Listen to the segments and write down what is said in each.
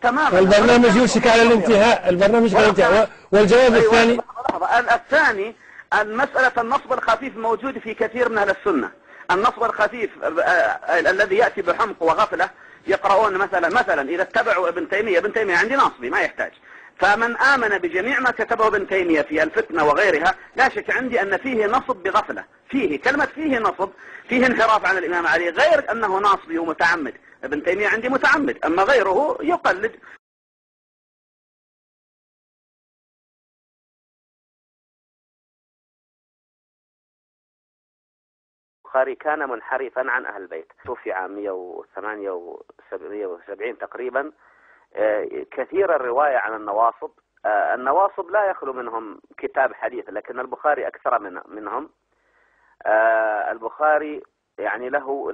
تماما. البرنامج يوشك على الانتهاء، البرنامج على الانتهاء. والجواب الثاني، الثاني أن مسألة النصب الخفيف موجود في كثير من أهل السنة. النصب الخفيف الذي يأتي بحمق وغفلة، يقرؤون مثلا إذا اتبعوا ابن تيمية عندي ناصبي ما يحتاج. فمن آمن بجميع ما كتبه ابن تيمية في الفتنة وغيرها لا شك عندي أن فيه نصب بغفلة، فيه كلمة فيه نصب، فيه انحراف عن الإمام علي، غير أنه ناصبي ومتعمد. ابن تيمية عندي متعمد، أما غيره يقلد. البخاري كان منحرفا عن أهل البيت، توفي عام 178 تقريبا. كثير الرواية عن النواصب. النواصب لا يخلو منهم كتاب حديث، لكن البخاري أكثر منهم. البخاري يعني له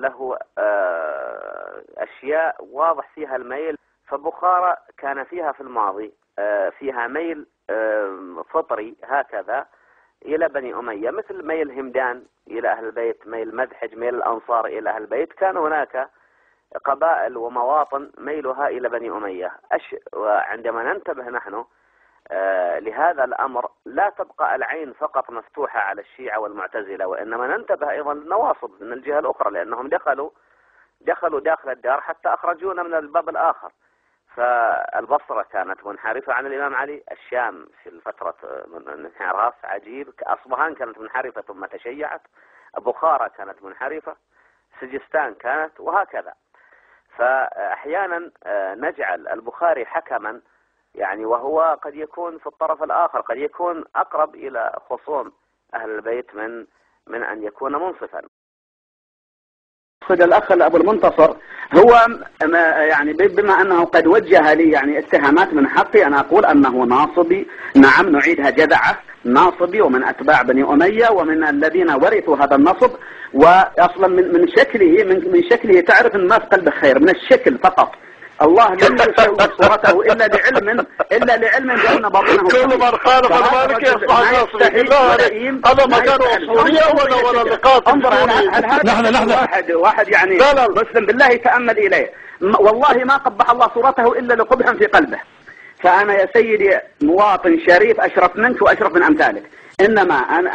أشياء واضح فيها الميل. فبخارى كان فيها في الماضي فيها ميل فطري هكذا إلى بني أمية، مثل ميل همدان إلى أهل البيت، ميل مدحج، ميل الأنصار إلى أهل البيت. كان هناك قبائل ومواطن ميلها إلى بني أمية. وعندما ننتبه نحن لهذا الأمر لا تبقى العين فقط مفتوحة على الشيعة والمعتزلة، وإنما ننتبه أيضا للنواصب من الجهة الأخرى، لأنهم دخلوا داخل الدار حتى أخرجونا من الباب الآخر. فالبصرة كانت منحرفة عن الإمام علي، الشام في الفترة انحراف عجيب، أصبهان كانت منحرفة ثم تشيعت، بخارى كانت منحرفة، سجستان كانت، وهكذا. فأحيانا نجعل البخاري حكما، يعني وهو قد يكون في الطرف الآخر، قد يكون أقرب إلى خصوم أهل البيت من أن يكون منصفا. الأخ أبو المنتصر هو يعني بما أنه قد وجه لي يعني اتهامات، من حقي أن أقول أنه ناصبي. نعم نعيدها جذعة، ناصبي ومن أتباع بني أمية ومن الذين ورثوا هذا النصب. وأصلا من شكله تعرف أن ما في قلبه خير، من الشكل فقط. الله لم يسوي صورته إلا لعلم بأن باطنه كل من خالف المالك يصبح ناصبي. هذا مكان أصولية ولا نقاط؟ انظر هذا واحد يعني مسلم بالله تأمل إليه، والله ما قبح الله صورته إلا لقبح في قلبه. فأنا يا سيدي مواطن شريف أشرف منك وأشرف من أمثالك، إنما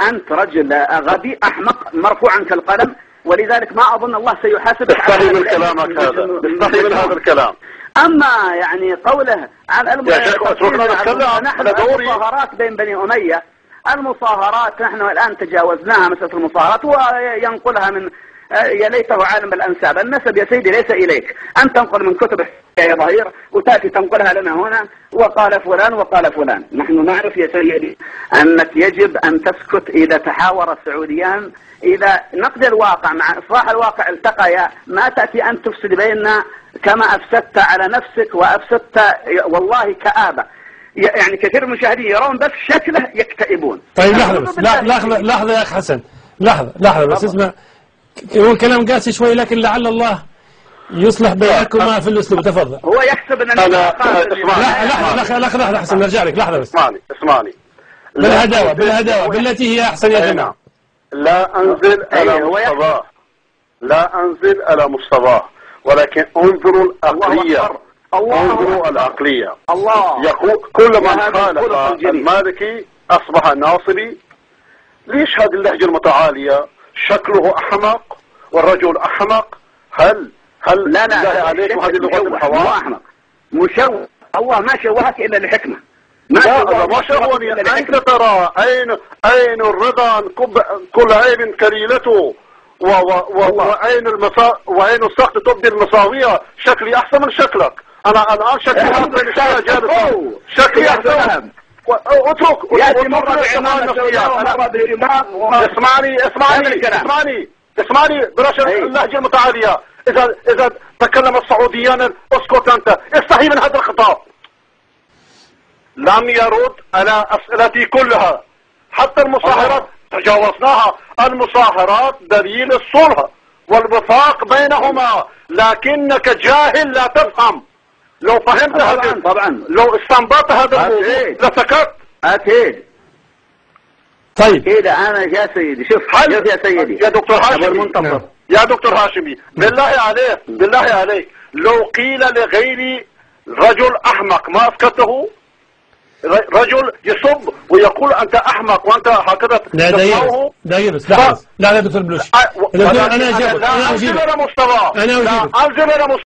أنت رجل غبي أحمق مرفوعا كالقلم، ولذلك ما أظن الله سيحاسبك على استحي من كلامك هذا، استحي من هذا الكلام. أما يعني قوله عن المصاهرات بين بني أمية، المصاهرات نحن الآن تجاوزناها مسألة المصاهرات، وينقلها من يا ليته عالم الأنساب. النسب يا سيدي ليس إليك، أن تنقل من كتب يا ظهير وتأتي تنقلها لنا هنا وقال فلان وقال فلان. نحن نعرف يا سيدي أنك يجب أن تسكت إذا تحاور السعوديان، إذا نقد الواقع مع إصلاح الواقع التقيا، ما تأتي أن تفسد بيننا كما أفسدت على نفسك وأفسدت والله كآبة. يعني كثير من المشاهدين يرون بس شكله يكتئبون. طيب لحظة بس، لحظة يا أخ حسن، لحظة بس، اسمع. هو الكلام قاسي شوي، لكن لعل الله يصلح بينكما في الأسلوب. تفضل. هو يحسب أن لحظة حسن، نرجع لك. لحظة بس، اسمعني بالهداوة بالتي هي أحسن يا جماعة. لا أنزل على مستواه، ولكن انظروا العقلية. انظروا العقلية. يقول كل من خالف المالكي أصبح ناصبي. ليش هذه اللهجة المتعالية؟ شكله أحمق والرجل أحمق. هل لا عليكم هذه اللغة الحوار؟ أحمق مشوه. الله ما شوهك إلا لحكمة. ما شوهني. أنت ترى أين الرضا كل عيب كليلته، وأين السخط تبدي المساوية. شكلي أحسن من شكلك. أنا الآن شكلي أحسن من شكلك. شكلي أحسن. اترك اسمعني بلاش اللهجة المتعالية. إذا تكلم السعوديان اسكت أنت، استحي من هذا الخطاب. لم يرد على أسئلتي كلها، حتى المصاهرات تجاوزناها. المصاهرات دليل الصلح والوفاق بينهما، لكنك جاهل لا تفهم. لو فهمت هذا طبعا لو استنبطت هذا الموضوع لسكت. أكيد. طيب كده أنا يا سيدي شوف يا سيدي يا دكتور هاشمي، يا دكتور هاشمي، بالله عليك لو قيل لغيري رجل أحمق ما أسكته. رجل يصب ويقول أنت أحمق وأنت هكذا لا دقيقة لا دكتور بلوش. أنا أجيبك. أنا أجيبك.